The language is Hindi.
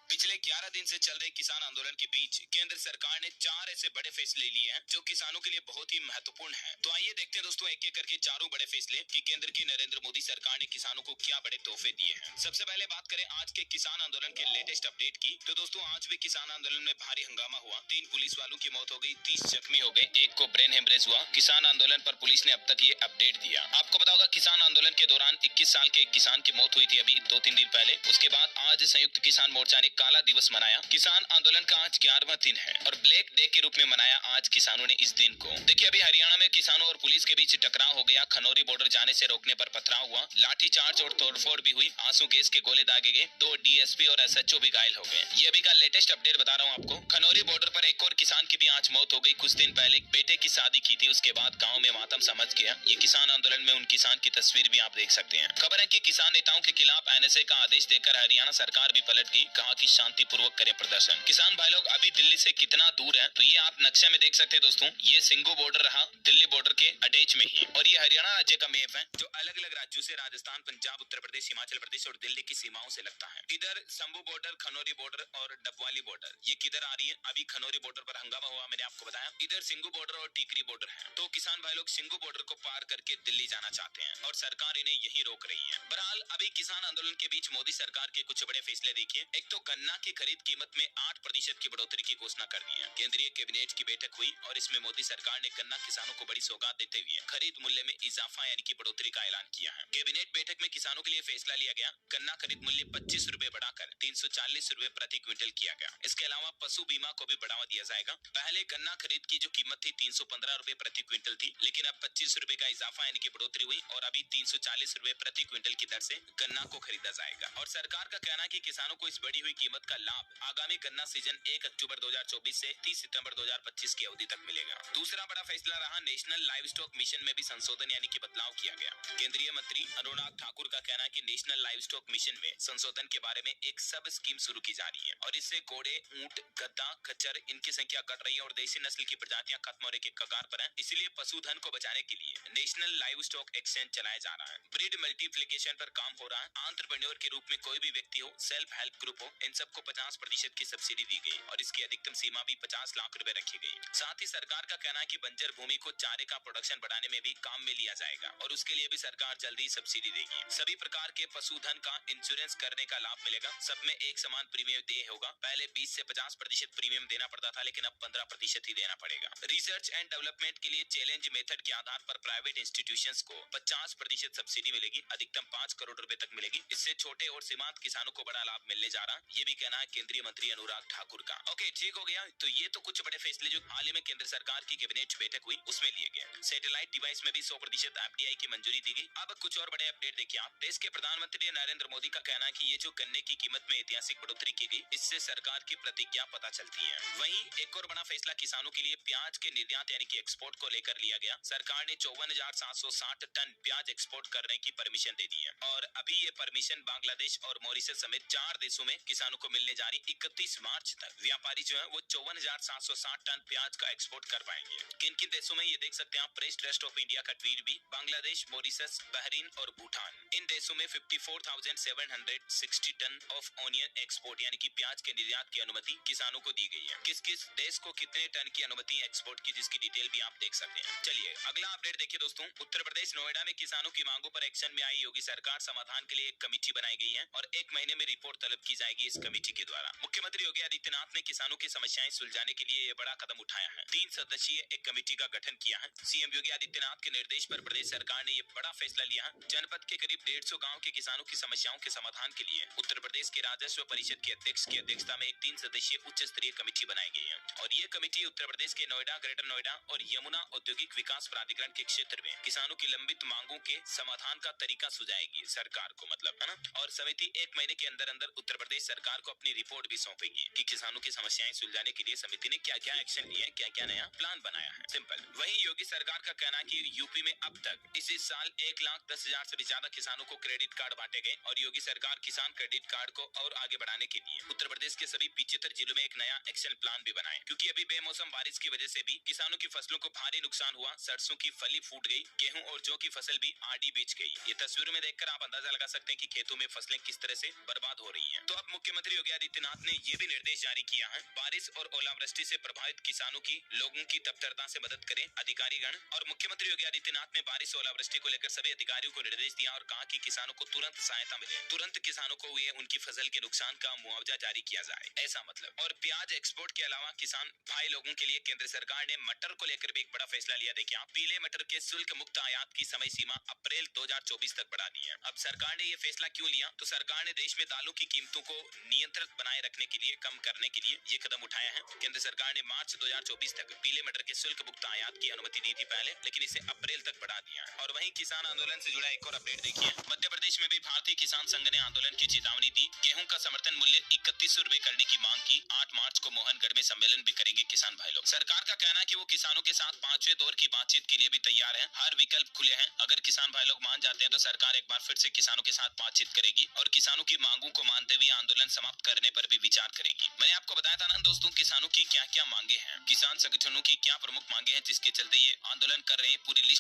पिछले 11 दिन से चल रहे किसान आंदोलन के बीच केंद्र सरकार ने 4 ऐसे बड़े फैसले लिए हैं जो किसानों के लिए बहुत ही महत्वपूर्ण हैं। तो आइए देखते हैं दोस्तों एक एक करके चारों बड़े फैसले कि केंद्र की नरेंद्र मोदी सरकार ने किसानों को क्या बड़े तोहफे दिए हैं। सबसे पहले बात करें आज के किसान आंदोलन के लेटेस्ट अपडेट की, तो दोस्तों आज भी किसान आंदोलन में भारी हंगामा हुआ। 3 पुलिस वालों की मौत हो गई, 30 जख्मी हो गए, एक को ब्रेन हेमरेज हुआ। किसान आंदोलन पर पुलिस ने अब तक ये अपडेट दिया। आपको पता होगा किसान आंदोलन के दौरान 21 साल के एक किसान की मौत हुई थी अभी 2-3 दिन पहले। उसके बाद आज संयुक्त किसान मोर्चा ने काला दिवस मनाया। किसान आंदोलन का आज 11वां दिन है और ब्लैक डे के रूप में मनाया आज किसानों ने इस दिन को। देखिए अभी हरियाणा में किसानों और पुलिस के बीच टकराव हो गया। खनौरी बॉर्डर जाने से रोकने पर पथराव हुआ, लाठीचार्ज और तोड़फोड़ भी हुई, आंसू गैस के गोले दागे गए, 2 डीएसपी और एसएचओ भी घायल हो गए। ये अभी का लेटेस्ट अपडेट बता रहा हूँ आपको। खनौरी बॉर्डर पर एक और किसान की भी आज मौत हो गई। कुछ दिन पहले बेटे की शादी की थी, उसके बाद गाँव में मातम समझ गया। ये किसान आंदोलन में उन किसान की तस्वीर भी आप देख सकते हैं। खबर है कि किसान नेताओं के खिलाफ एनएसए का आदेश देकर हरियाणा सरकार भी पलट गई, कहा कि शांतिपूर्वक करें प्रदर्शन। किसान भाई लोग अभी दिल्ली से कितना दूर है तो ये आप नक्शे में देख सकते हैं दोस्तों। ये सिंगू बॉर्डर रहा दिल्ली बॉर्डर के अटैच में ही, और ये हरियाणा राज्य का मैप है जो अलग अलग राज्यों से राजस्थान, पंजाब, उत्तर प्रदेश, हिमाचल प्रदेश और दिल्ली की सीमाओं से लगता है। इधर शंभू बॉर्डर, खनौरी बॉर्डर और डबवाली बॉर्डर ये किधर आ रही है। अभी खनौरी बॉर्डर पर हंगामा हुआ, मैंने आपको बताया। इधर सिंगू बॉर्डर और टीकरी बॉर्डर है। तो किसान भाई लोग सिंगू बॉर्डर को पार करके दिल्ली जाना चाहते हैं और सरकार इन्हें यही रोक रही है। बहरहाल अभी किसान आंदोलन के बीच मोदी सरकार के कुछ बड़े फैसले देखिए। एक तो गन्ना की खरीद कीमत में 8% की बढ़ोतरी की घोषणा कर दी है। केंद्रीय कैबिनेट की बैठक हुई और इसमें मोदी सरकार ने गन्ना किसानों को बड़ी सौगात देते हुए खरीद मूल्य में इजाफा यानी कि बढ़ोतरी का ऐलान किया है। कैबिनेट बैठक में किसानों के लिए फैसला लिया गया। गन्ना खरीद मूल्य 25 रुपए बढ़ाकर 340 रुपए प्रति क्विंटल किया गया। इसके अलावा पशु बीमा को भी बढ़ावा दिया जाएगा। पहले गन्ना खरीद की जो कीमत थी 315 रुपए प्रति क्विंटल थी, लेकिन अब 25 रुपए का इजाफा यानी कि बढ़ोतरी हुई और अभी 340 रुपए प्रति क्विंटल की दर से गन्ना को खरीदा जाएगा। और सरकार का कहना है कि किसानों को इस बढ़ी हुई कीमत का लाभ आगामी गन्ना सीजन 1 अक्टूबर 2024 से 30 सितंबर 2025 की अवधि तक मिलेगा। दूसरा बड़ा फैसला रहा नेशनल लाइव स्टॉक मिशन में भी संशोधन यानी कि बदलाव किया गया। केंद्रीय मंत्री अनुराग ठाकुर का कहना है कि नेशनल लाइव स्टॉक मिशन में संशोधन के बारे में एक सब स्कीम शुरू की जा रही है और इससे घोड़े, ऊंट, गधा, खच्चर इनकी संख्या घट रही है और देसी नस्ल की प्रजातियां खत्म होने के कगार पर है। इसलिए पशुधन को बचाने के लिए नेशनल लाइव स्टॉक एक्सचेंज चलाया जा रहा है। ब्रीड मल्टीप्लिकेशन पर काम हो रहा है। एंटरप्रेन्योर के रूप में कोई भी व्यक्ति हो, सेल्फ हेल्प ग्रुप हो, इन सबको 50% की सब्सिडी दी गई और इसकी अधिकतम सीमा भी 50 लाख रुपए रखी गई। साथ ही सरकार का कहना है कि बंजर भूमि को चारे का प्रोडक्शन बढ़ाने में भी काम में लिया जाएगा और उसके लिए भी सरकार जल्दी सब्सिडी देगी। सभी प्रकार के पशुधन का इंश्योरेंस करने का लाभ मिलेगा। सब में एक समान प्रीमियम देय होगा। पहले 20 से 50% प्रीमियम देना पड़ता था, लेकिन अब 15% ही देना पड़ेगा। रिसर्च एंड डेवलपमेंट के लिए चैलेंज मेथड के आधार पर प्राइवेट इंस्टीट्यूशंस को 50% सब्सिडी मिलेगी, अधिकतम 5 करोड़ रुपए तक मिलेगी। इससे छोटे और सीमांत किसानों को बड़ा लाभ मिलने जा रहा, ये भी कहना है केंद्रीय मंत्री अनुराग ठाकुर का। ओके, ठीक हो गया। तो ये तो कुछ बड़े फैसले जो हाल ही में केंद्र सरकार की कैबिनेट बैठक हुई उसमें लिए गए। सैटेलाइट डिवाइस में भी 100% एफडीआई की मंजूरी दी गई। अब कुछ और बड़े अपडेट देखिए आप। देश के प्रधानमंत्री नरेंद्र मोदी का कहना है कि ये जो गन्ने की कीमत में ऐतिहासिक बढ़ोतरी की गई, इससे सरकार की प्रतिज्ञा पता चलती है। वहीं एक और बड़ा फैसला किसानों के लिए प्याज के निर्यात यानी कि एक्सपोर्ट को लेकर लिया गया। सरकार ने 54,760 टन प्याज एक्सपोर्ट करने की परमिशन दे दी है और अभी ये परमिशन बांग्लादेश और मॉरिशस समेत 4 देशों में किसानों को मिलने जा रही। 31 मार्च तक व्यापारी जो है वो 54,760 टन प्याज का एक्सपोर्ट कर पाएंगे। किन किन देशों में ये देख सकते हैं आप। प्रेस ट्रस्ट ऑफ इंडिया का ट्वीट भी, बांग्लादेश, मॉरिशस, बहरीन और भूटान, इन देशों में 54,760 टन ऑफ ऑनियन एक्सपोर्ट यानी कि प्याज के निर्यात की अनुमति किसानों को दी गई है। किस किस देश को कितने टन की अनुमति एक्सपोर्ट की, जिसकी डिटेल भी आप देख सकते हैं। चलिए अगला अपडेट देखिए दोस्तों। उत्तर प्रदेश नोएडा में किसानों की मांगों पर एक्शन में आई योगी सरकार। समाधान के लिए एक कमेटी बनाई गई है और 1 महीने में रिपोर्ट तलब की जाएगी इस कमेटी के द्वारा। मुख्यमंत्री योगी आदित्यनाथ ने किसानों की समस्याएं सुलझाने के लिए ये बड़ा कदम उठाया है। 3 सदस्यीय एक कमेटी का गठन किया है। सीएम योगी आदित्यनाथ के निर्देश पर प्रदेश सरकार ने ये बड़ा फैसला लिया है। जनपद के करीब 150 गाँव के किसानों की समस्याओं के समाधान के लिए उत्तर प्रदेश के राजस्व परिषद के अध्यक्ष की अध्यक्षता में एक 3 सदस्यीय उच्च स्तरीय कमेटी बनाई गई है और ये कमेटी उत्तर प्रदेश के नोएडा, ग्रेटर नोएडा और यमुना औद्योगिक विकास प्राधिकरण के क्षेत्र में किसानों की लंबित मांगों के समाधान का तरीका सुझाएगी सरकार को, मतलब है ना। और समिति 1 महीने के अंदर अंदर उत्तर प्रदेश सरकार को अपनी रिपोर्ट भी सौंपेगी कि किसानों की समस्याएं सुलझाने के लिए समिति ने क्या क्या एक्शन लिए, क्या क्या नया प्लान बनाया है। सिंपल। वहीं योगी सरकार का कहना है कि यूपी में अब तक इसी साल 1,10,000 से भी ज्यादा किसानों को क्रेडिट कार्ड बांटे गए और योगी सरकार किसान क्रेडिट कार्ड को और आगे बढ़ाने के लिए उत्तर प्रदेश के सभी 75 जिलों में एक नया एक्शन प्लान भी बनाए, क्योंकि अभी बेमौसम बारिश की वजह से भी किसानों की फसलों को भारी नुकसान हुआ। सरसों की फली फूट गई, गेहूं और जौ की फसल भी आड़ी बीच गई। ये तस्वीरों में देखकर आप अंदाजा लगा सकते हैं कि खेतों में फसलें किस तरह से बर्बाद हो रही हैं। तो अब मुख्यमंत्री मुख्यमंत्री योगी आदित्यनाथ ने ये भी निर्देश जारी किया है, बारिश और ओलावृष्टि से प्रभावित किसानों की लोगों की तत्परता से मदद करें अधिकारीगण। और मुख्यमंत्री योगी आदित्यनाथ ने बारिश और ओलावृष्टि को लेकर सभी अधिकारियों को निर्देश दिया और कहा कि किसानों को तुरंत सहायता मिले, तुरंत किसानों को हुए उनकी फसल के नुकसान का मुआवजा जारी किया जाए, ऐसा मतलब। और प्याज एक्सपोर्ट के अलावा किसान भाई लोगों के लिए केंद्र सरकार ने मटर को लेकर भी एक बड़ा फैसला लिया। देखिए आप, पीले मटर के शुल्क मुक्त आयात की समय सीमा अप्रैल 2024 तक बढ़ा दी है। अब सरकार ने ये फैसला क्यों लिया? तो सरकार ने देश में दालों की कीमतों को नियंत्रित बनाए रखने के लिए, कम करने के लिए ये कदम उठाया है। केंद्र सरकार ने मार्च 2024 तक पीले मटर के शुल्क मुक्त आयात की अनुमति दी थी पहले, लेकिन इसे अप्रैल तक बढ़ा दिया है। और वहीं किसान आंदोलन से जुड़ा एक और अपडेट देखिए। मध्य प्रदेश में भी भारतीय किसान संघ ने आंदोलन की चेतावनी दी, गेहूं का समर्थन मूल्य 3100 रुपए करने की मांग की। 8 मार्च को मोहनगढ़ में सम्मेलन भी करेंगे किसान भाई लोग। सरकार का कहना है कि वो किसानों के साथ 5वें दौर की बातचीत के लिए भी तैयार है, हर विकल्प खुले हैं। अगर किसान भाई लोग मान जाते हैं तो सरकार एक बार फिर से किसानों के साथ बातचीत करेगी और किसानों की मांगों को मानते हुए आंदोलन समाप्त करने पर भी विचार करेगी। मैंने आपको बताया था ना दोस्तों, किसानों की क्या क्या मांगे हैं, किसान संगठनों की क्या प्रमुख मांगे हैं जिसके चलते ये आंदोलन कर रहे हैं, पूरी लिस्ट